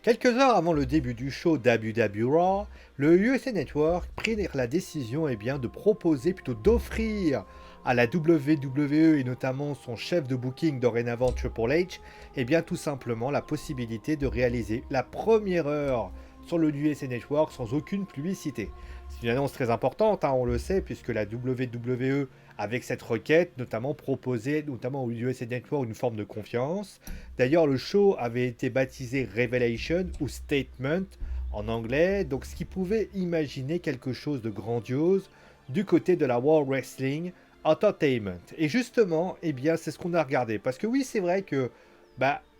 Quelques heures avant le début du show WWE Raw, le USA Network prit la décision de proposer, plutôt d'offrir à la WWE et notamment son chef de booking dorénavant Triple H, tout simplement la possibilité de réaliser la première heure sur le USA Network sans aucune publicité. C'est une annonce très importante, on le sait, puisque la WWE, avec cette requête, notamment proposait notamment au USA Network une forme de confiance. D'ailleurs, le show avait été baptisé Revelation ou Statement en anglais, donc ce qui pouvait imaginer quelque chose de grandiose du côté de la World Wrestling Entertainment. Et justement, c'est ce qu'on a regardé. Parce que oui, c'est vrai que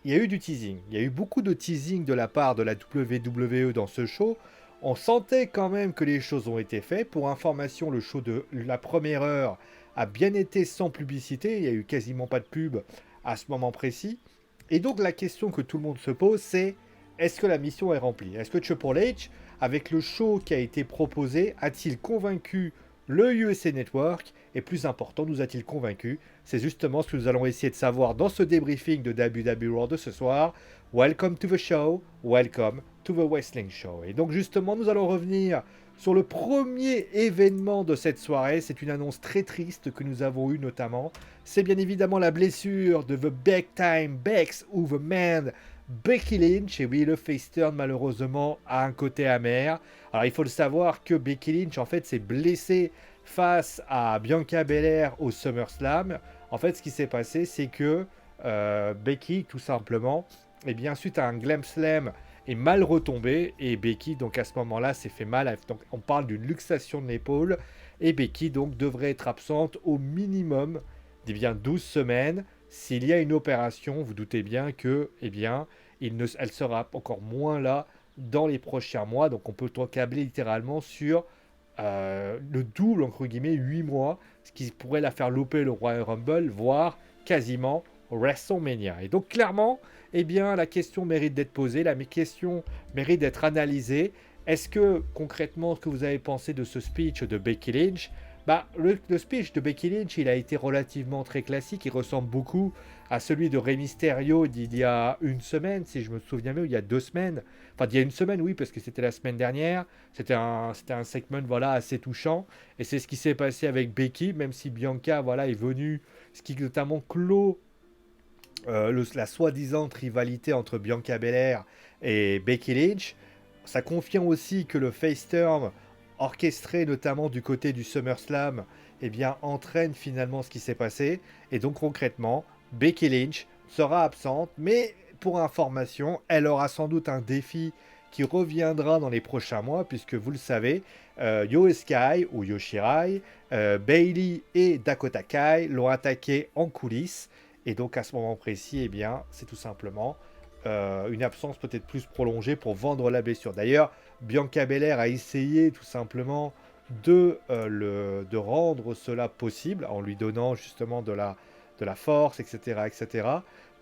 il y a eu du teasing. Il y a eu beaucoup de teasing de la part de la WWE dans ce show. On sentait quand même que les choses ont été faites. Pour information, le show de la première heure a bien été sans publicité. Il n'y a eu quasiment pas de pub à ce moment précis. Et donc la question que tout le monde se pose, c'est est-ce que la mission est remplie? Est-ce que Triple H, avec le show qui a été proposé, a-t-il convaincu le USA Network? Et plus important, nous a-t-il convaincu? C'est justement ce que nous allons essayer de savoir dans ce débriefing de WWE Raw de ce soir. Welcome to the show, welcome to the Wrestling Show. Et donc justement, nous allons revenir sur le premier événement de cette soirée. C'est une annonce très triste que nous avons eue notamment. C'est bien évidemment la blessure de The Big Time Bex ou The Man Becky Lynch. Et oui, le face turn malheureusement a un côté amer. Alors il faut le savoir que Becky Lynch en fait s'est blessée face à Bianca Belair au SummerSlam. En fait, ce qui s'est passé, c'est que Becky, tout simplement, suite à un Glam Slam, est mal retombée. Et Becky, donc à ce moment-là, s'est fait mal. Donc, on parle d'une luxation de l'épaule. Et Becky, donc, devrait être absente au minimum 12 semaines. S'il y a une opération, vous doutez bien que, elle sera encore moins là dans les prochains mois. Donc, on peut câbler littéralement sur le double, entre guillemets, 8 mois, ce qui pourrait la faire louper le Royal Rumble, voire quasiment WrestleMania. Et donc clairement, la question mérite d'être posée, la question mérite d'être analysée. Est-ce que concrètement, ce que vous avez pensé de ce speech de Becky Lynch? Le speech de Becky Lynch, il a été relativement très classique, il ressemble beaucoup à celui de Rey Mysterio d'il y a une semaine, si je me souviens bien, ou il y a 2 semaines. Enfin, il y a une semaine, oui, parce que c'était la semaine dernière. C'était un segment, assez touchant. Et c'est ce qui s'est passé avec Becky, même si Bianca, est venue, ce qui notamment clôt la soi-disant rivalité entre Bianca Belair et Becky Lynch. Ça confirme aussi que le face turn orchestré notamment du côté du SummerSlam entraîne finalement ce qui s'est passé. Et donc concrètement, Becky Lynch sera absente, mais pour information, elle aura sans doute un défi qui reviendra dans les prochains mois, puisque vous le savez, Io Sky ou Yoshirai, Bailey et Dakota Kai l'ont attaqué en coulisses. Et donc à ce moment précis, c'est tout simplement une absence peut-être plus prolongée pour vendre la blessure. D'ailleurs, Bianca Belair a essayé tout simplement de rendre cela possible en lui donnant justement de la force, etc., etc.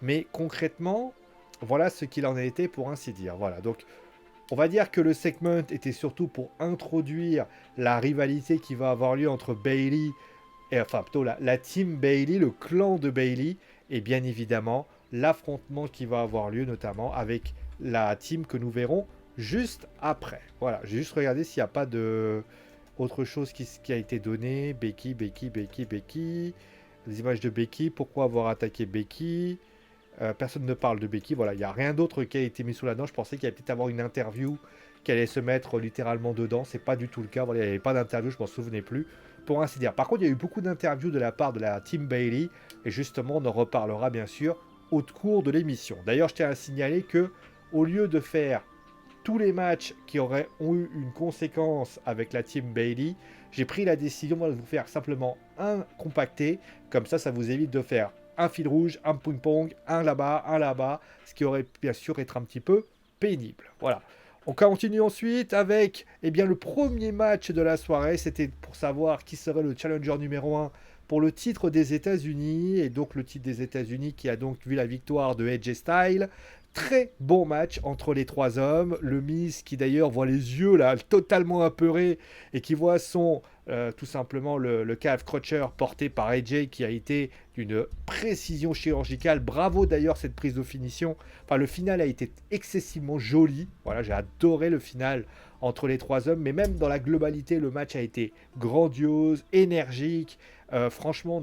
Mais concrètement, voilà ce qu'il en a été pour ainsi dire. Voilà, donc on va dire que le segment était surtout pour introduire la rivalité qui va avoir lieu entre Bailey, enfin plutôt la team Bailey, le clan de Bailey, et bien évidemment l'affrontement qui va avoir lieu notamment avec la team que nous verrons juste après. Voilà, j'ai juste regardé s'il n'y a pas de autre chose qui a été donné. Becky. Les images de Becky, pourquoi avoir attaqué Becky? Personne ne parle de Becky, voilà, il n'y a rien d'autre qui a été mis sous la dent. Je pensais qu'il allait peut-être avoir une interview qui allait se mettre littéralement dedans, c'est pas du tout le cas, voilà, il n'y avait pas d'interview, je m'en souvenais plus, pour ainsi dire. Par contre, il y a eu beaucoup d'interviews de la part de la team Bailey, et justement, on en reparlera bien sûr au cours de l'émission. D'ailleurs, je tiens à signaler que, au lieu de faire tous les matchs qui ont eu une conséquence avec la team Bailey, j'ai pris la décision de vous faire simplement un compacté, comme ça vous évite de faire un fil rouge, un ping-pong, un là-bas, ce qui aurait bien sûr être un petit peu pénible. Voilà. On continue ensuite avec le premier match de la soirée. C'était pour savoir qui serait le challenger numéro 1 pour le titre des États-Unis. Et donc le titre des États-Unis qui a donc vu la victoire de AJ Styles. Très bon match entre les trois hommes. Le Miz qui d'ailleurs voit les yeux là totalement apeurés et qui voit son tout simplement le calf crutcher porté par AJ qui a été d'une précision chirurgicale. Bravo d'ailleurs cette prise de finition. Enfin, le final a été excessivement joli. Voilà, j'ai adoré le final entre les trois hommes, mais même dans la globalité, le match a été grandiose, énergique. Franchement,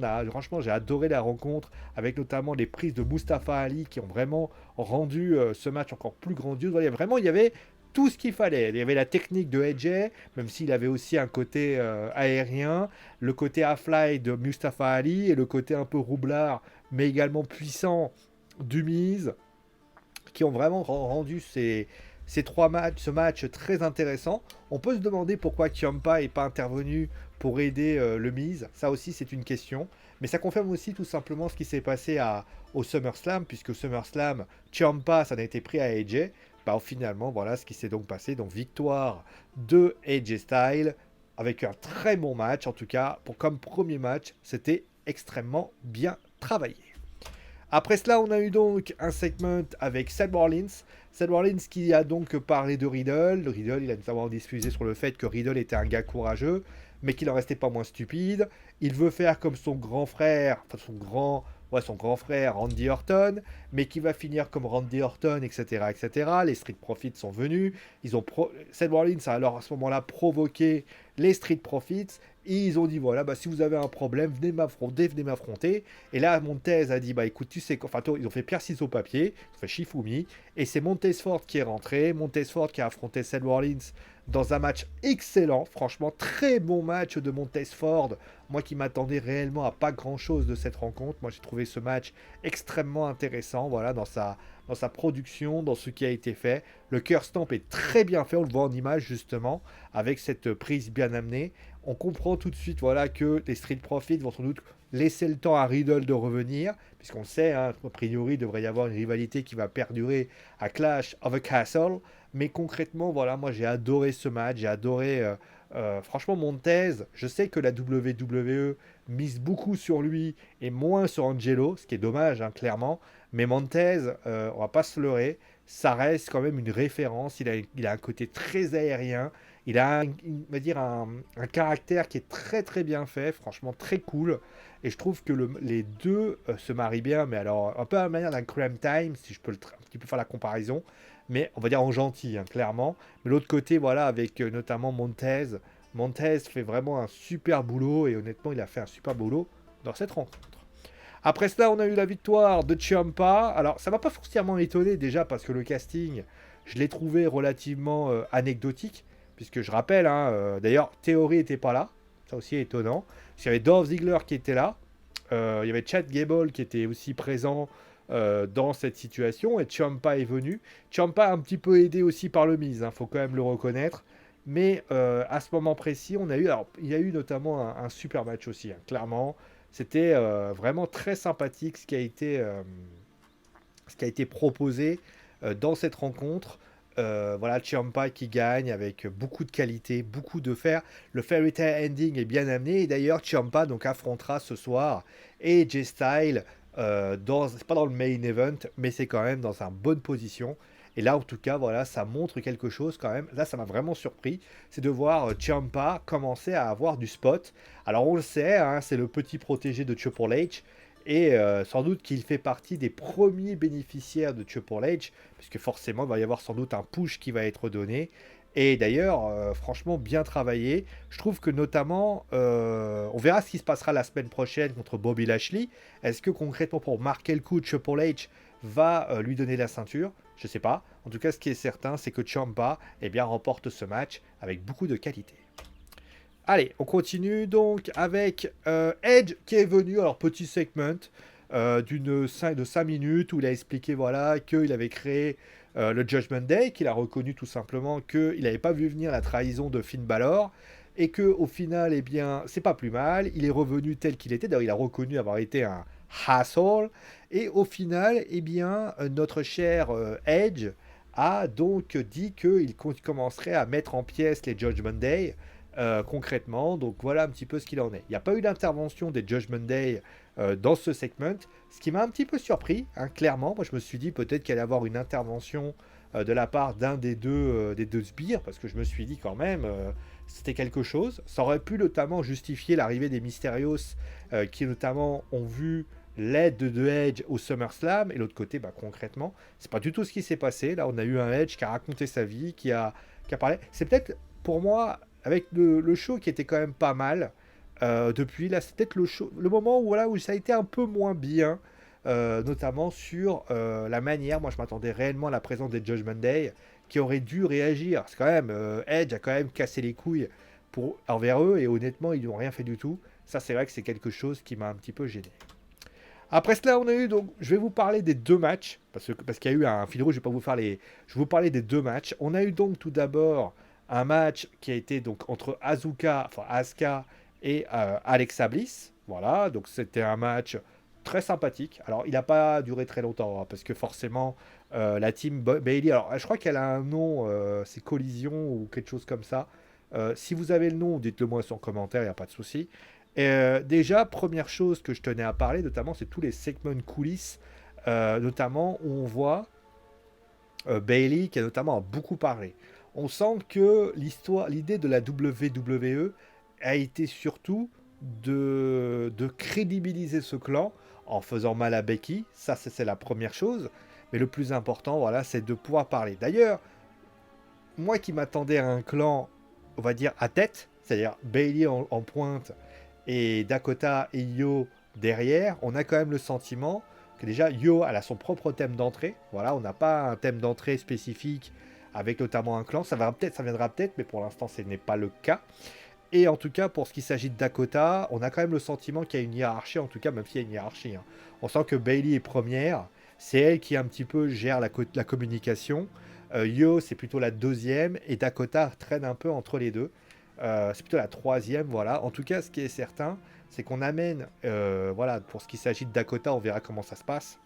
j'ai adoré la rencontre avec notamment les prises de Mustafa Ali qui ont vraiment rendu ce match encore plus grandiose. Voilà, il y avait tout ce qu'il fallait. Il y avait la technique de AJ, même s'il avait aussi un côté aérien, le côté half-fly de Mustafa Ali et le côté un peu roublard, mais également puissant du Miz, qui ont vraiment rendu ce match très intéressant. On peut se demander pourquoi Ciampa n'est pas intervenu pour aider le Miz. Ça aussi, c'est une question. Mais ça confirme aussi tout simplement ce qui s'est passé au SummerSlam, puisque SummerSlam, Ciampa, ça a été pris à AJ. Bah, finalement, voilà ce qui s'est donc passé. Donc, victoire de AJ Styles avec un très bon match. En tout cas, comme premier match, c'était extrêmement bien travaillé. Après cela, on a eu donc un segment avec Seth Rollins. Seth Rollins qui a donc parlé de Riddle. Riddle, il a notamment diffusé sur le fait que Riddle était un gars courageux, mais qu'il n'en restait pas moins stupide. Il veut faire comme son grand frère, enfin son grand frère Randy Orton, mais qui va finir comme Randy Orton, etc., etc. Les Street Profits sont venus. Seth Rollins a alors à ce moment-là provoqué les Street Profits. Et ils ont dit voilà, bah, si vous avez un problème, venez m'affronter. Et là, Montez a dit bah écoute, tu sais quoi. Enfin, ils ont fait pierre ciseaux papier, ils ont fait Shifumi. Et c'est Montez Ford qui est rentré. Montez Ford qui a affronté Seth Rollins dans un match excellent. Franchement, très bon match de Montez Ford. Moi qui m'attendais réellement à pas grand chose de cette rencontre. Moi j'ai trouvé ce match extrêmement intéressant. Voilà, dans sa production, dans ce qui a été fait. Le cœur stamp est très bien fait. On le voit en image justement, avec cette prise bien amenée. On comprend tout de suite voilà, que les Street Profits vont sans doute laisser le temps à Riddle de revenir, puisqu'on sait, hein, a priori, il devrait y avoir une rivalité qui va perdurer à Clash of the Castle. Mais concrètement, voilà, moi j'ai adoré ce match, j'ai adoré, franchement, Montez. Je sais que la WWE mise beaucoup sur lui et moins sur Angelo, ce qui est dommage, hein, clairement. Mais Montez, on va pas se leurrer, ça reste quand même une référence. Il a un côté très aérien. Il a on va dire un caractère qui est très très bien fait, franchement très cool. Et je trouve que les deux se marient bien, mais alors un peu à la manière d'un Crime Time, si je peux un petit peu faire la comparaison, mais on va dire en gentil, hein, clairement. Mais l'autre côté, voilà, avec notamment Montez. Montez fait vraiment un super boulot, et honnêtement, il a fait un super boulot dans cette rencontre. Après cela, on a eu la victoire de Ciampa. Alors, ça m'a pas forcément étonné déjà parce que le casting, je l'ai trouvé relativement anecdotique. Puisque je rappelle, hein, d'ailleurs, Theory n'était pas là. Ça aussi est étonnant. Il y avait Dolph Ziggler qui était là. Il y avait Chad Gable qui était aussi présent dans cette situation. Et Ciampa est venu. Ciampa a un petit peu aidé aussi par le Miz. Faut quand même le reconnaître. Mais à ce moment précis, il y a eu notamment un super match aussi. Hein, clairement, c'était vraiment très sympathique ce qui a été proposé dans cette rencontre. Voilà, Ciampa qui gagne avec beaucoup de qualité, beaucoup de fer. Le Fairy Tail Ending est bien amené. Et d'ailleurs, Ciampa donc affrontera ce soir AJ Styles. C'est pas dans le main event, mais c'est quand même dans une bonne position. Et là, en tout cas, voilà, ça montre quelque chose quand même. Là, ça m'a vraiment surpris. C'est de voir Ciampa commencer à avoir du spot. Alors, on le sait, hein, c'est le petit protégé de Triple H. Et sans doute qu'il fait partie des premiers bénéficiaires de Triple H, puisque forcément, il va y avoir sans doute un push qui va être donné. Et d'ailleurs, franchement, bien travaillé. Je trouve que notamment, on verra ce qui se passera la semaine prochaine contre Bobby Lashley. Est-ce que concrètement, pour marquer le coup, Triple H va lui donner la ceinture? Je sais pas. En tout cas, ce qui est certain, c'est que Ciampa remporte ce match avec beaucoup de qualité. Allez, on continue donc avec Edge qui est venu, alors petit segment de 5 minutes où il a expliqué voilà, qu'il avait créé le Judgment Day, qu'il a reconnu tout simplement qu'il n'avait pas vu venir la trahison de Finn Balor et qu'au final, c'est pas plus mal, il est revenu tel qu'il était, d'ailleurs il a reconnu avoir été un asshole et au final, notre cher Edge a donc dit qu'il commencerait à mettre en pièces les Judgment Day. Concrètement, donc voilà un petit peu ce qu'il en est. Il n'y a pas eu d'intervention des Judgment Day dans ce segment, ce qui m'a un petit peu surpris, hein, clairement. Moi je me suis dit peut-être qu'il allait y avoir une intervention de la part d'un des deux sbires, parce que je me suis dit quand même, c'était quelque chose. Ça aurait pu notamment justifier l'arrivée des Mysterios, qui notamment ont vu l'aide de Edge au SummerSlam, et l'autre côté, bah, concrètement, c'est pas du tout ce qui s'est passé. Là, on a eu un Edge qui a raconté sa vie, qui a parlé. C'est peut-être, pour moi, avec le show qui était quand même pas mal, depuis là, c'est peut-être le moment où, voilà, où ça a été un peu moins bien, notamment sur la manière. Moi, je m'attendais réellement à la présence des Judgment Day qui auraient dû réagir. C'est quand même, Edge a quand même cassé les couilles envers eux, et honnêtement, ils n'ont rien fait du tout. Ça, c'est vrai que c'est quelque chose qui m'a un petit peu gêné. Après cela, on a eu donc, je vais vous parler des deux matchs parce qu'il y a eu un fil rouge. Je vais pas vous faire les, je vais vous parler des deux matchs. On a eu donc tout d'abord un match qui a été donc entre Asuka et Alexa Bliss. Voilà, donc c'était un match très sympathique. Alors, il n'a pas duré très longtemps, hein, parce que forcément, la team Bailey, alors je crois qu'elle a un nom, c'est Collision ou quelque chose comme ça. Si vous avez le nom, dites-le moi en commentaire, il n'y a pas de souci. Déjà, première chose que je tenais à parler, notamment, c'est tous les segments coulisses, notamment où on voit Bailey qui a notamment beaucoup parlé. On sent que l'idée de la WWE a été surtout de crédibiliser ce clan en faisant mal à Becky. Ça, c'est la première chose. Mais le plus important, voilà, c'est de pouvoir parler. D'ailleurs, moi qui m'attendais à un clan, on va dire, à tête, c'est-à-dire Bailey en pointe et Dakota et Io derrière, on a quand même le sentiment que déjà Io elle a son propre thème d'entrée. Voilà, on n'a pas un thème d'entrée spécifique avec notamment un clan. Ça viendra peut-être, mais pour l'instant ce n'est pas le cas. Et en tout cas, pour ce qui s'agit de Dakota, on a quand même le sentiment qu'il y a une hiérarchie, en tout cas, même s'il y a une hiérarchie, hein. On sent que Bailey est première, c'est elle qui un petit peu gère la communication. Io, c'est plutôt la deuxième, et Dakota traîne un peu entre les deux. C'est plutôt la troisième, voilà. En tout cas, ce qui est certain, c'est qu'on amène, voilà, pour ce qui s'agit de Dakota, on verra comment ça se passe.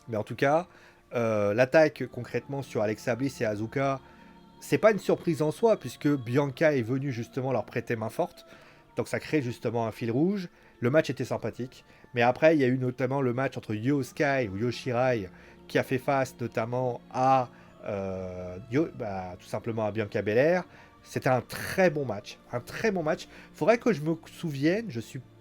Mais en tout cas, l'attaque concrètement sur Alexa Bliss et Asuka, c'est pas une surprise en soi, puisque Bianca est venue justement leur prêter main forte. Donc ça crée justement un fil rouge. Le match était sympathique. Mais après, il y a eu notamment le match entre Io Sky ou Yoshirai qui a fait face notamment à tout simplement à Bianca Belair. C'était un très bon match. Un très bon match. Faudrait que je me souvienne.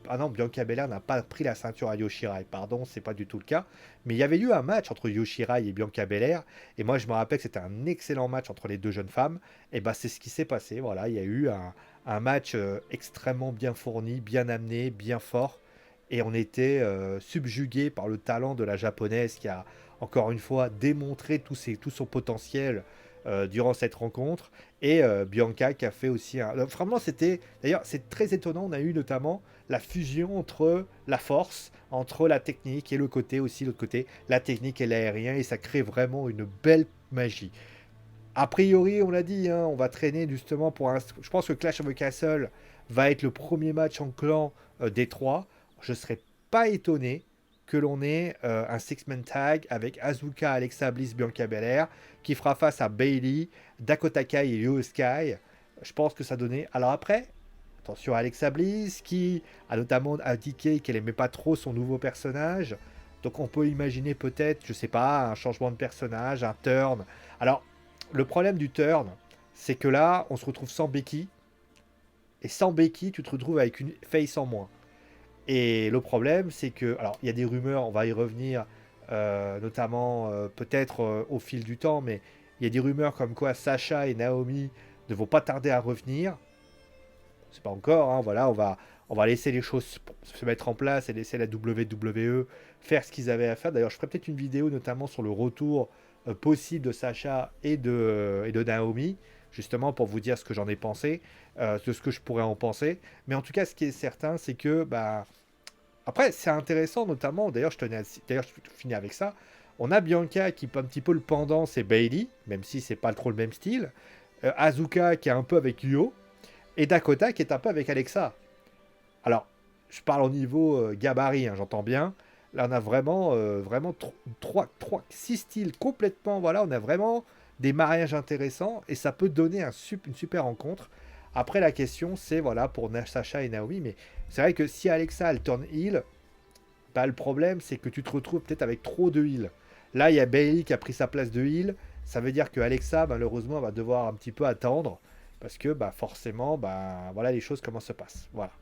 Ah non, Bianca Belair n'a pas pris la ceinture à Yoshirai. Pardon, c'est pas du tout le cas. Mais il y avait eu un match entre Yoshirai et Bianca Belair. Et moi, je me rappelle que c'était un excellent match entre les deux jeunes femmes. Et bah, c'est ce qui s'est passé. Voilà, il y a eu un match extrêmement bien fourni, bien amené, bien fort. Et on était subjugué par le talent de la japonaise qui a, encore une fois, démontré tout son potentiel durant cette rencontre. Et Bianca qui a fait aussi un. Vraiment, c'était. D'ailleurs, c'est très étonnant. On a eu notamment la fusion entre la force, entre la technique et le côté aussi, l'autre côté, la technique et l'aérien. Et ça crée vraiment une belle magie. A priori, on l'a dit, hein, on va traîner justement pour un. Je pense que Clash of the Castle va être le premier match en clan des trois. Je ne serais pas étonné que l'on ait un six-man tag avec Asuka, Alexa Bliss, Bianca Belair qui fera face à Bailey, Dakota Kai et Io Sky. Je pense que ça donnait. Alors après, attention à Alexa Bliss qui a notamment indiqué qu'elle aimait pas trop son nouveau personnage. Donc on peut imaginer peut-être, je sais pas, un changement de personnage, un turn. Alors, le problème du turn, c'est que là, on se retrouve sans Becky. Et sans Becky, tu te retrouves avec une face en moins. Et le problème, c'est que, alors, il y a des rumeurs, on va y revenir, notamment peut-être au fil du temps, mais il y a des rumeurs comme quoi Sacha et Naomi ne vont pas tarder à revenir. C'est pas encore, hein, voilà, on va laisser les choses se mettre en place et laisser la WWE faire ce qu'ils avaient à faire. D'ailleurs, je ferai peut-être une vidéo notamment sur le retour possible de Sacha et de Naomi, justement pour vous dire ce que j'en ai pensé, de ce que je pourrais en penser. Mais en tout cas, ce qui est certain, c'est que, bah, après, c'est intéressant, notamment, d'ailleurs, d'ailleurs, je finis avec ça. On a Bianca qui est un petit peu le pendant, c'est Bailey, même si c'est pas trop le même style. Asuka qui est un peu avec Io. Et Dakota qui est un peu avec Alexa. Alors, je parle au niveau gabarit, hein, j'entends bien. Là, on a vraiment 6 styles complètement. Voilà, on a vraiment des mariages intéressants et ça peut donner une super rencontre. Après, la question, c'est voilà pour Sacha et Naomi. Mais c'est vrai que si Alexa elle turn heel, bah, le problème, c'est que tu te retrouves peut-être avec trop de heel. Là, il y a Bailey qui a pris sa place de heel. Ça veut dire que Alexa, malheureusement, va devoir un petit peu attendre parce que forcément, voilà les choses comment se passent. Voilà.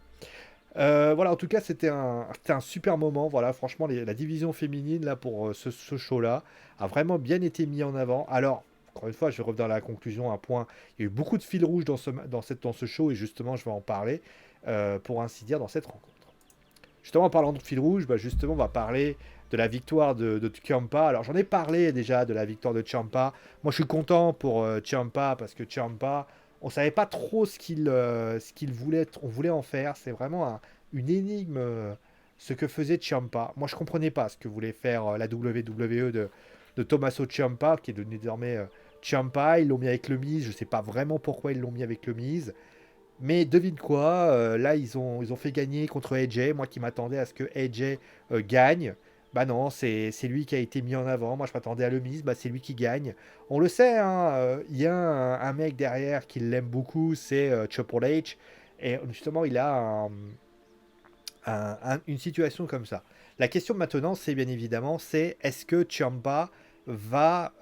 Voilà, en tout cas, c'était un super moment. Voilà, franchement, la division féminine là pour ce show-là a vraiment bien été mis en avant. Alors, encore une fois, je vais revenir à la conclusion, un point. Il y a eu beaucoup de fils rouges dans ce show et justement, je vais en parler pour ainsi dire dans cette rencontre. Justement, en parlant de fil rouge, justement, on va parler de la victoire de Ciampa. Alors, j'en ai parlé déjà de la victoire de Ciampa. Moi, je suis content pour Ciampa parce que Ciampa, on savait pas trop ce qu'il voulait, on voulait en faire. C'est vraiment une énigme ce que faisait Ciampa. Moi, je comprenais pas ce que voulait faire la WWE de Tommaso Ciampa, qui est devenu désormais Ciampa. Ils l'ont mis avec le Miz. Je sais pas vraiment pourquoi ils l'ont mis avec le Miz. Mais devine quoi, là ils ont fait gagner contre AJ, moi qui m'attendais à ce que AJ gagne. Bah non, c'est lui qui a été mis en avant, moi je m'attendais à le Miz, c'est lui qui gagne. On le sait, hein, il y a un mec derrière qui l'aime beaucoup, c'est Triple H. Et justement il a une situation comme ça. La question maintenant c'est bien évidemment, c'est est-ce que Ciampa va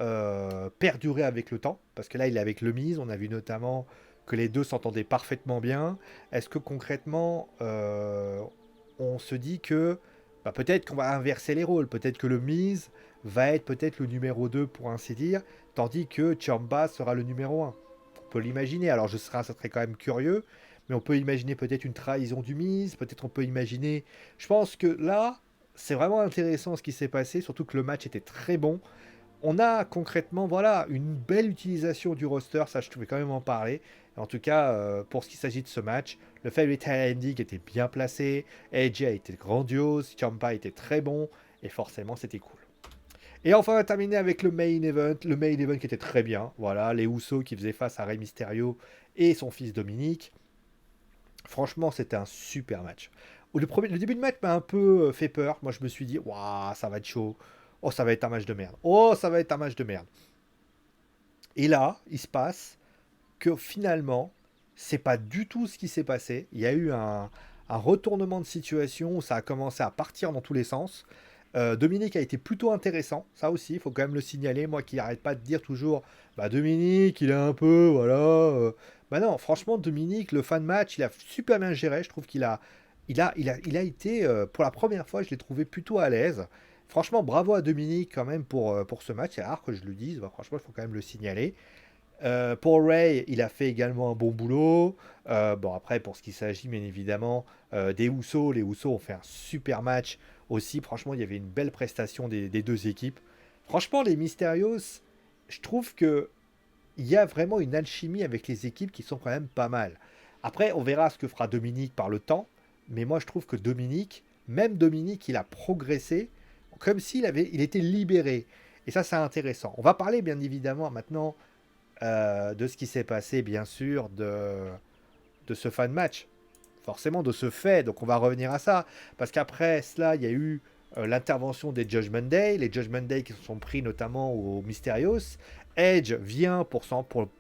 perdurer avec le temps? Parce que là il est avec le Miz, on a vu notamment que les deux s'entendaient parfaitement bien. Est-ce que concrètement, on se dit que peut-être qu'on va inverser les rôles, peut-être que le Miz va être peut-être le numéro 2 pour ainsi dire, tandis que Ciampa sera le numéro 1. On peut l'imaginer, alors ça serait quand même curieux, mais on peut imaginer peut-être une trahison du Miz, peut-être on peut imaginer... Je pense que là, c'est vraiment intéressant ce qui s'est passé, surtout que le match était très bon. On a concrètement, voilà, une belle utilisation du roster, ça je pouvais quand même en parler. En tout cas, pour ce qui s'agit de ce match, le Fatal Ending était bien placé, AJ a été grandiose, Ciampa était très bon, et forcément c'était cool. Et enfin, on va terminer avec le main event qui était très bien. Voilà, les Usos qui faisaient face à Rey Mysterio et son fils Dominique. Franchement, c'était un super match. Le début de match m'a un peu fait peur. Moi, je me suis dit, waouh, ça va être chaud. Oh, ça va être un match de merde. Oh, ça va être un match de merde. Et là, il se passe que finalement, c'est pas du tout ce qui s'est passé. Il y a eu un retournement de situation où ça a commencé à partir dans tous les sens. Dominique a été plutôt intéressant, ça aussi, il faut quand même le signaler. Moi qui n'arrête pas de dire toujours, Dominique, il est un peu, voilà. Non, franchement, Dominique, le fan match, il a super bien géré. Je trouve il a été, pour la première fois, je l'ai trouvé plutôt à l'aise. Franchement, bravo à Dominique quand même pour ce match. C'est rare que je le dise. Franchement, il faut quand même le signaler. Pour Ray, il a fait également un bon boulot. Bon, après, pour ce qui s'agit, bien évidemment, des Usos, les Usos ont fait un super match aussi. Franchement, il y avait une belle prestation des deux équipes. Franchement, les Mysterios, je trouve que il y a vraiment une alchimie avec les équipes qui sont quand même pas mal. Après, on verra ce que fera Dominique par le temps. Mais moi, je trouve que même Dominique, il a progressé comme il était libéré. Et ça, c'est intéressant. On va parler, bien évidemment, maintenant de ce qui s'est passé, bien sûr, de ce fan match. Forcément, de ce fait. Donc, on va revenir à ça. Parce qu'après cela, il y a eu l'intervention des Judgment Day. Les Judgment Day qui se sont pris notamment aux Mysterios. Edge vient pour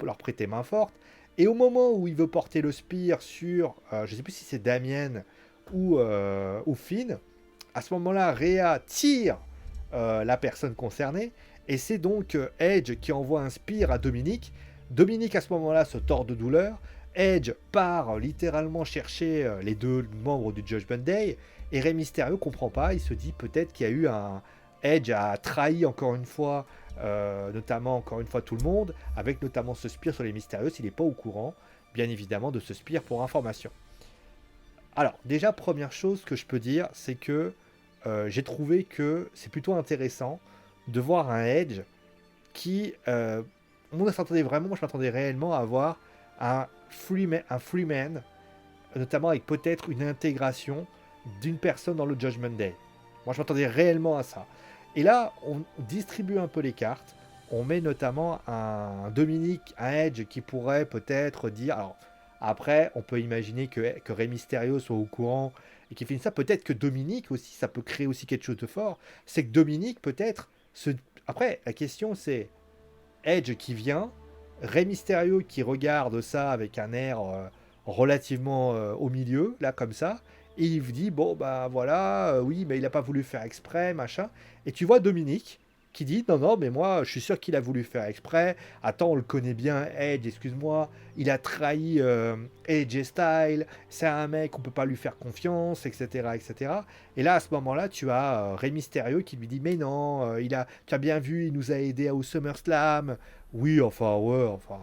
leur prêter main forte. Et au moment où il veut porter le spear sur, je ne sais plus si c'est Damien ou Finn, à ce moment-là, Rhea tire la personne concernée. Et c'est donc Edge qui envoie un spear à Dominique. Dominique, à ce moment-là, se tord de douleur. Edge part littéralement chercher les deux membres du Judgment Day. Et Rey Mysterio comprend pas. Il se dit peut-être qu'il y a eu un... Edge a trahi encore une fois, notamment encore une fois tout le monde, avec notamment ce spear sur les Mysterios. Il n'est pas au courant, bien évidemment, de ce spear pour information. Alors, déjà, première chose que je peux dire, c'est que j'ai trouvé que c'est plutôt intéressant de voir un Edge qui... moi, je m'attendais réellement à avoir un Freeman, notamment avec peut-être une intégration d'une personne dans le Judgment Day. Moi, je m'attendais réellement à ça. Et là, on distribue un peu les cartes. On met notamment un Dominique, un Edge qui pourrait peut-être dire... Alors, après, on peut imaginer que Rey Mysterio soit au courant et qu'il finisse ça. Peut-être que Dominique aussi, ça peut créer aussi quelque chose de fort. C'est que Dominique, peut-être... Après, la question, c'est Edge qui vient, Rey Mysterio qui regarde ça avec un air relativement au milieu, là, comme ça, et il dit, bon, voilà, oui, mais il n'a pas voulu faire exprès, machin. Et tu vois Dominique qui dit non, non, mais moi, je suis sûr qu'il a voulu faire exprès. Attends, on le connaît bien, Edge, excuse-moi. Il a trahi Edge et Style. C'est un mec, on peut pas lui faire confiance, etc., etc. Et là, à ce moment-là, tu as Rey Mysterio qui lui dit mais non, tu as bien vu, il nous a aidé au SummerSlam. Oui, enfin, ouais, enfin.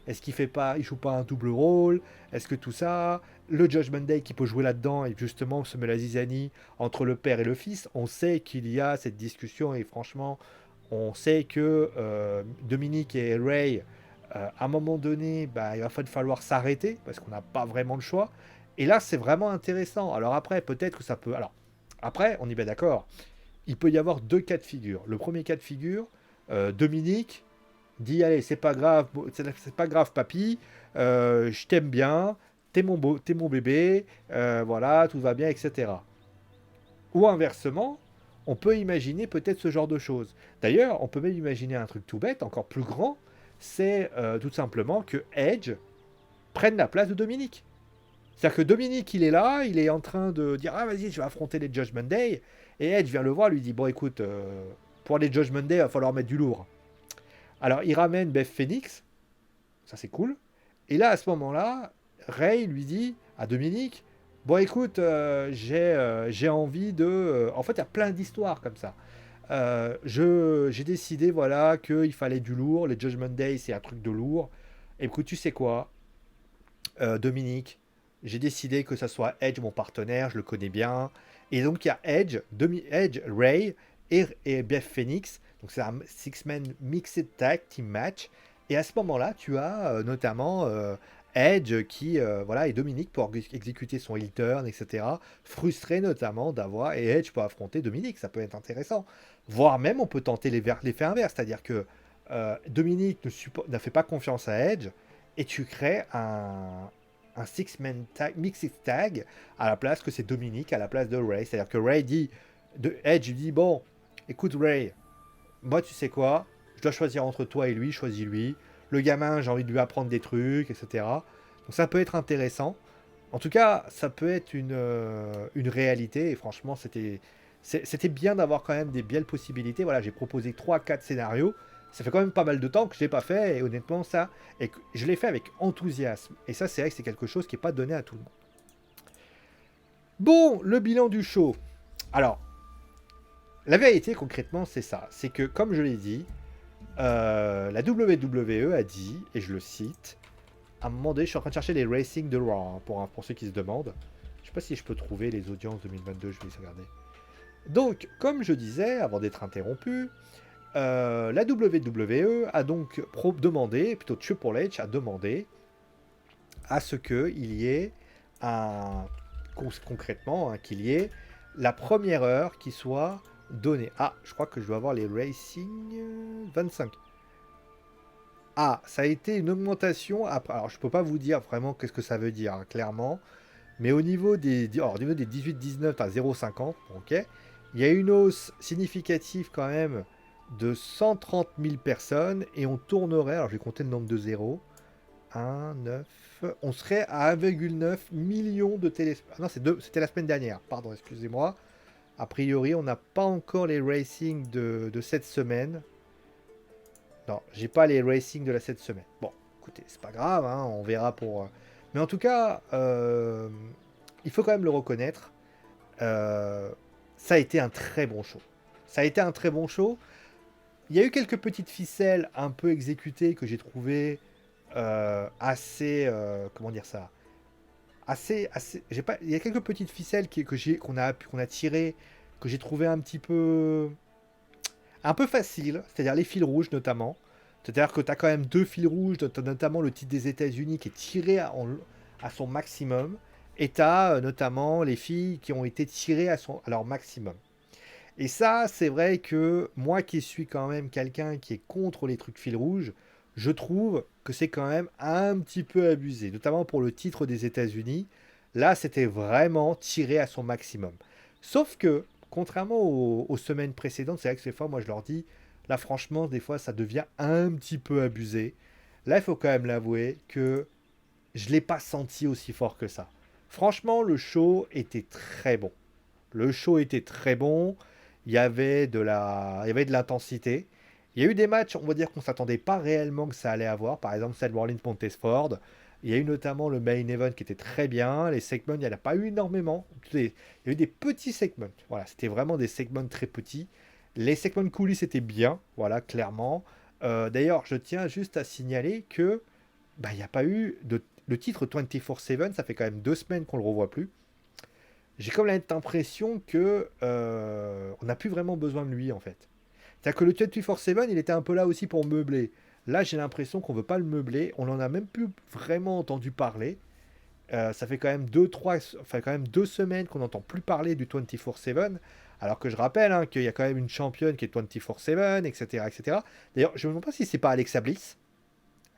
Est-ce qu'il fait pas, il joue pas un double rôle? Est-ce que tout ça, le Judgment Day qui peut jouer là-dedans et justement se met la zizanie entre le père et le fils, on sait qu'il y a cette discussion et franchement, on sait que Dominique et Ray, à un moment donné, bah, il va falloir s'arrêter parce qu'on n'a pas vraiment le choix. Et là, c'est vraiment intéressant. Alors après, peut-être que ça peut. Alors après, on y va d'accord. Il peut y avoir deux cas de figure. Le premier cas de figure, Dominique dit allez, c'est pas grave, c'est pas grave, papy. Je t'aime bien. T'es mon bébé. Voilà, tout va bien, etc. Ou inversement, on peut imaginer peut-être ce genre de choses. D'ailleurs, on peut même imaginer un truc tout bête, encore plus grand, c'est tout simplement que Edge prenne la place de Dominique. C'est-à-dire que Dominique, il est là, il est en train de dire ah vas-y, je vais affronter les Judgment Day, et Edge vient le voir, lui dit bon écoute, pour les Judgment Day, il va falloir mettre du lourd. Alors il ramène Beth Phoenix, ça c'est cool, et là à ce moment-là, Ray lui dit à Dominique bon écoute, j'ai envie de. En fait, il y a plein d'histoires comme ça. J'ai décidé voilà qu'il fallait du lourd. Les Judgment Day, c'est un truc de lourd. Écoute, tu sais quoi, Dominique, j'ai décidé que ça soit Edge mon partenaire, je le connais bien. Et donc il y a Edge, Ray et Beth Phoenix. Donc c'est un six-man mixed tag team match. Et à ce moment-là, tu as notamment Edge qui voilà et Dominique pour exécuter son heel turn, etc. Frustré notamment d'avoir et Edge pour affronter Dominique, ça peut être intéressant. Voire même on peut tenter l'effet inverse, c'est-à-dire que Dominique ne fait pas confiance à Edge et tu crées un six-man tag, mixed tag à la place que c'est Dominique à la place de Ray. C'est-à-dire que Edge dit bon, écoute Ray, moi tu sais quoi, je dois choisir entre toi et lui, choisis lui. Le gamin, j'ai envie de lui apprendre des trucs, etc. Donc ça peut être intéressant. En tout cas, ça peut être une réalité. Et franchement, c'était bien d'avoir quand même des belles possibilités. Voilà, j'ai proposé 3-4 scénarios. Ça fait quand même pas mal de temps que je l'ai pas fait. Et honnêtement, ça, et je l'ai fait avec enthousiasme. Et ça, c'est vrai que c'est quelque chose qui n'est pas donné à tout le monde. Bon, le bilan du show. Alors, la vérité concrètement, c'est ça. C'est que, comme je l'ai dit, la WWE a dit, et je le cite, à un moment donné, je suis en train de chercher les racings de Raw, hein, pour ceux qui se demandent. Je sais pas si je peux trouver les audiences 2022, je vais les regarder. Donc, comme je disais, avant d'être interrompu, la WWE a donc demandé, plutôt Triple H a demandé à ce qu'il y ait concrètement, hein, qu'il y ait la première heure qui soit donnée. Ah, je crois que je dois avoir les racing 25. Ah, ça a été une augmentation. Après, alors, je peux pas vous dire vraiment qu'est-ce que ça veut dire, hein, clairement. Mais au niveau des 18-19 à 0,50, ok, il y a une hausse significative quand même de 130 000 personnes et on tournerait, alors je vais compter le nombre de zéros, 1, 9, on serait à 1,9 million de téléspectateurs. Non, c'était la semaine dernière, pardon, excusez-moi. A priori, on n'a pas encore les racings de cette semaine. Non, j'ai pas les racings de cette semaine. Bon, écoutez, c'est pas grave, hein, on verra pour. Mais en tout cas, il faut quand même le reconnaître. Ça a été un très bon show. Ça a été un très bon show. Il y a eu quelques petites ficelles un peu exécutées que j'ai trouvées assez. Comment dire ça? Assez. J'ai pas. Il y a quelques petites ficelles qu'on a tirées que j'ai trouvé un peu facile, c'est-à-dire les fils rouges notamment. C'est-à-dire que tu as quand même deux fils rouges, notamment le titre des États-Unis qui est tiré à son maximum, et tu as notamment les filles qui ont été tirées à leur maximum. Et ça, c'est vrai que moi qui suis quand même quelqu'un qui est contre les trucs fils rouges, je trouve que c'est quand même un petit peu abusé, notamment pour le titre des États-Unis. Là, c'était vraiment tiré à son maximum. Sauf que, contrairement aux semaines précédentes, c'est vrai que ces fois, moi je leur dis, là franchement, des fois, ça devient un petit peu abusé. Là, il faut quand même l'avouer que je ne l'ai pas senti aussi fort que ça. Franchement, le show était très bon. Le show était très bon. il y avait de l'intensité. Il y a eu des matchs, on va dire qu'on s'attendait pas réellement que ça allait avoir. Par exemple, Seth Rollins Montesford. Il y a eu notamment le main event qui était très bien. Les segments, il n'y en a pas eu énormément. Il y a eu des petits segments. Voilà, c'était vraiment des segments très petits. Les segments coulisses étaient bien, voilà, clairement. D'ailleurs, je tiens juste à signaler que bah, il n'y a pas eu de le titre 24/7, ça fait quand même 2 semaines qu'on le revoit plus. J'ai comme l'impression que on n'a plus vraiment besoin de lui en fait. C'est-à-dire que le 24/7, il était un peu là aussi pour meubler. Là, j'ai l'impression qu'on veut pas le meubler. On en a même plus vraiment entendu parler. Ça fait quand même enfin quand même 2 semaines qu'on n'entend plus parler du 24/7. Alors que je rappelle hein, qu'il y a quand même une championne qui est 24/7, etc., etc. D'ailleurs, je me demande pas si c'est pas Alexa Bliss.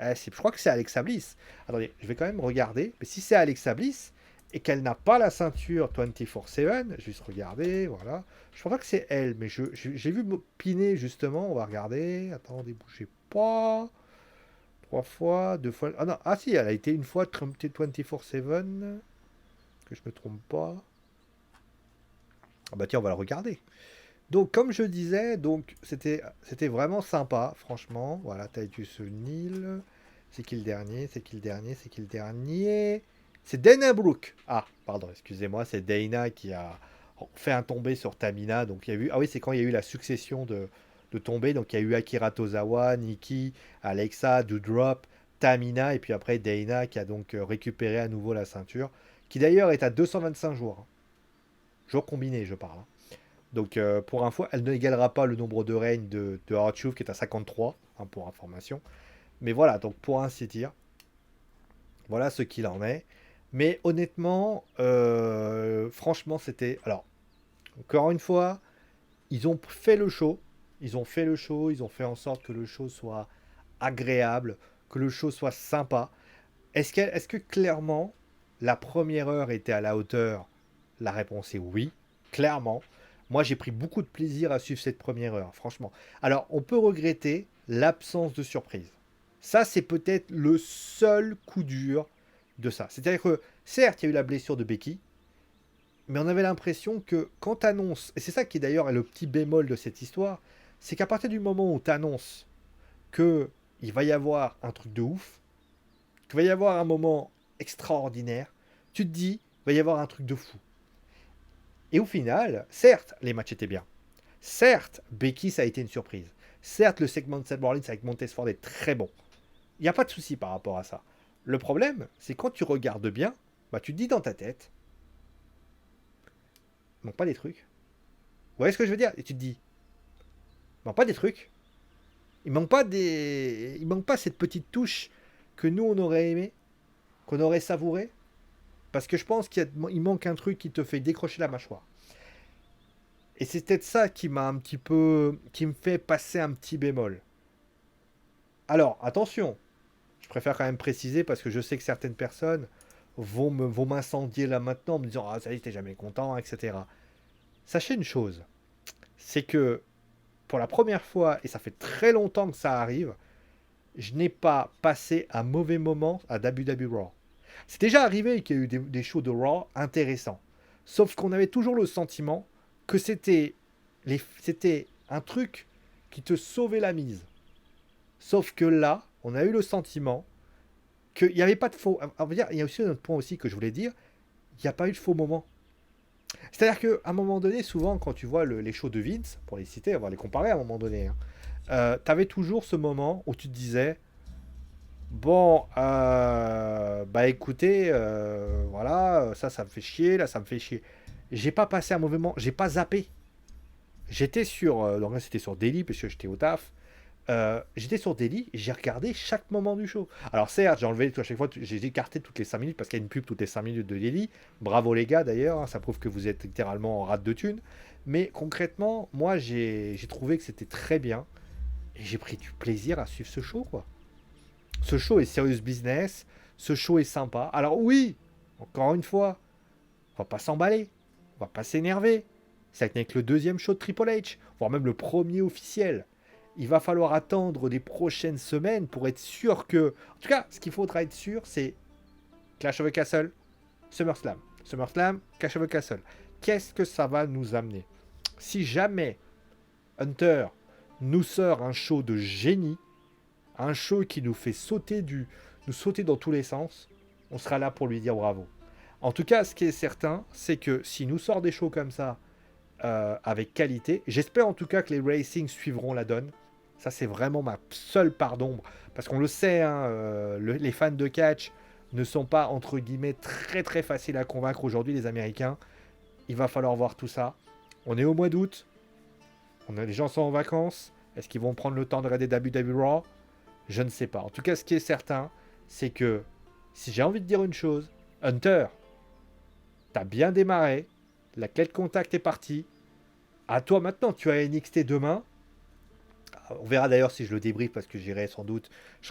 Je crois que c'est Alexa Bliss. Attendez, je vais quand même regarder. Mais si c'est Alexa Bliss et qu'elle n'a pas la ceinture 24/7, je vais juste regarder, voilà. Je crois pas que c'est elle, mais j'ai vu Piné justement. On va regarder. Attendez, bougez pas. 3 fois, 2 fois. Ah non, ah si, elle a été une fois 24/7. Que je me trompe pas. Ah bah tiens, on va le regarder. Donc, comme je disais, donc c'était vraiment sympa, franchement. Voilà, Titus O'Neil. C'est qui le dernier? C'est qui le dernier? C'est qui le dernier? C'est Dana Brooke. Ah, pardon, excusez-moi, c'est Dana qui a fait un tombé sur Tamina. Donc, il y a eu. Ah oui, c'est quand il y a eu la succession de tombées. Donc, il y a eu Akira Tozawa, Nikki, Alexa, Doudrop, Tamina. Et puis après, Dana qui a donc récupéré à nouveau la ceinture. Qui d'ailleurs est à 225 jours. Jours combinés, je parle. Donc, pour info, elle n'égalera pas le nombre de règnes de R-Truth qui est à 53, hein, pour information. Mais voilà, donc pour ainsi dire, voilà ce qu'il en est. Mais honnêtement, franchement, c'était. Alors, encore une fois, ils ont fait le show. Ils ont fait le show. Ils ont fait en sorte que le show soit agréable, que le show soit sympa. Est-ce que clairement, la première heure était à la hauteur? La réponse est oui, clairement. Moi, j'ai pris beaucoup de plaisir à suivre cette première heure, franchement. Alors, on peut regretter l'absence de surprise. Ça, c'est peut-être le seul coup dur de ça. C'est-à-dire que, certes, il y a eu la blessure de Becky, mais on avait l'impression que quand tu annonces, et c'est ça qui d'ailleurs est le petit bémol de cette histoire, c'est qu'à partir du moment où tu annonces que il va y avoir un truc de ouf, qu'il va y avoir un moment extraordinaire, tu te dis, il va y avoir un truc de fou. Et au final, certes, les matchs étaient bien. Certes, Becky, ça a été une surprise. Certes, le segment de Seth Rollins avec Montesford est très bon. Il n'y a pas de souci par rapport à ça. Le problème, c'est quand tu regardes bien, bah, tu te dis dans ta tête, il manque pas des trucs. Vous voyez ce que je veux dire? Et tu te dis, il manque pas des trucs. Il manque pas cette petite touche que nous, on aurait aimé, qu'on aurait savouré. Parce que je pense qu'il manque un truc qui te fait décrocher la mâchoire. Et c'est peut-être ça qui m'a un petit peu. Qui me fait passer un petit bémol. Alors, attention, je préfère quand même préciser parce que je sais que certaines personnes vont m'incendier là maintenant en me disant ah, ça y est, t'es jamais content, etc. Sachez une chose, c'est que pour la première fois, et ça fait très longtemps que ça arrive, je n'ai pas passé un mauvais moment à WWE Raw. C'est déjà arrivé qu'il y a eu des shows de Raw intéressants. Sauf qu'on avait toujours le sentiment que c'était un truc qui te sauvait la mise. Sauf que là, on a eu le sentiment qu'il n'y avait pas de faux. Il y a aussi un autre point aussi que je voulais dire. Il n'y a pas eu de faux moment. C'est-à-dire qu'à un moment donné, souvent, quand tu vois les shows de Vince, pour les citer, on va les comparer à un moment donné, hein, tu avais toujours ce moment où tu te disais bon, bah écoutez, voilà, ça me fait chier, là, ça me fait chier. J'ai pas passé un mauvais moment, j'ai pas zappé. J'étais sur, donc là c'était sur Daily, parce que j'étais au taf. J'étais sur Daily, j'ai regardé chaque moment du show. Alors certes, j'ai enlevé à chaque fois, j'ai écarté toutes les 5 minutes, parce qu'il y a une pub toutes les 5 minutes de Daily. Bravo les gars d'ailleurs, hein, ça prouve que vous êtes littéralement en rate de thunes. Mais concrètement, moi j'ai trouvé que c'était très bien, et j'ai pris du plaisir à suivre ce show, quoi. Ce show est serious business. Ce show est sympa. Alors oui, encore une fois, on va pas s'emballer. On va pas s'énerver. C'est avec le deuxième show de Triple H, voire même le premier officiel. Il va falloir attendre des prochaines semaines pour être sûr que... En tout cas, ce qu'il faudra être sûr, c'est Clash of the Castle, SummerSlam. SummerSlam, Clash of the Castle. Qu'est-ce que ça va nous amener? Si jamais Hunter nous sort un show de génie, un show qui nous fait nous sauter dans tous les sens, on sera là pour lui dire bravo. En tout cas, ce qui est certain, c'est que s'il nous sort des shows comme ça, avec qualité, j'espère en tout cas que les racings suivront la donne. Ça, c'est vraiment ma seule part d'ombre. Parce qu'on le sait, hein, les fans de catch ne sont pas, entre guillemets, très très faciles à convaincre aujourd'hui, les Américains. Il va falloir voir tout ça. On est au mois d'août. Les gens sont en vacances. Est-ce qu'ils vont prendre le temps de regarder WWE Raw? Je ne sais pas. En tout cas, ce qui est certain, c'est que si j'ai envie de dire une chose, Hunter, t'as bien démarré. La clé de contact est partie. À toi maintenant, tu as NXT demain. On verra d'ailleurs si je le débrief parce que je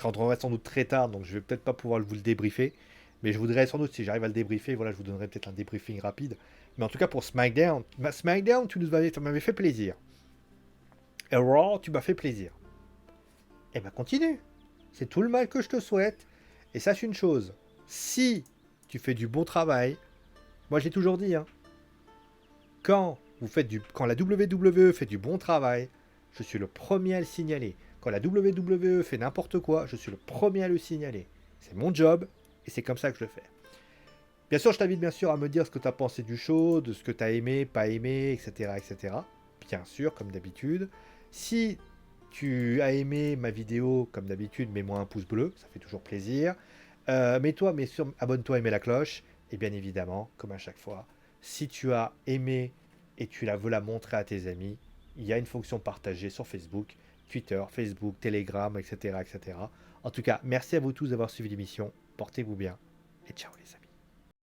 rentrerai sans doute très tard, donc je vais peut-être pas pouvoir vous le débriefer. Mais je voudrais sans doute, si j'arrive à le débriefer, voilà, je vous donnerai peut-être un débriefing rapide. Mais en tout cas pour SmackDown, SmackDown, tu m'avais fait plaisir. Et Raw, tu m'as fait plaisir. Et ben continue. C'est tout le mal que je te souhaite. Et sache une chose, si tu fais du bon travail, moi j'ai toujours dit, hein, quand la WWE fait du bon travail, je suis le premier à le signaler. Quand la WWE fait n'importe quoi, je suis le premier à le signaler. C'est mon job et c'est comme ça que je le fais. Bien sûr, je t'invite bien sûr à me dire ce que tu as pensé du show, de ce que tu as aimé, pas aimé, etc., etc. Bien sûr, comme d'habitude. Si tu as aimé ma vidéo, comme d'habitude, mets-moi un pouce bleu, ça fait toujours plaisir. Abonne-toi et mets la cloche. Et bien évidemment, comme à chaque fois, si tu as aimé et tu veux la montrer à tes amis, il y a une fonction partagée sur Facebook, Twitter, Facebook, Telegram, etc., etc. En tout cas, merci à vous tous d'avoir suivi l'émission. Portez-vous bien et ciao les amis.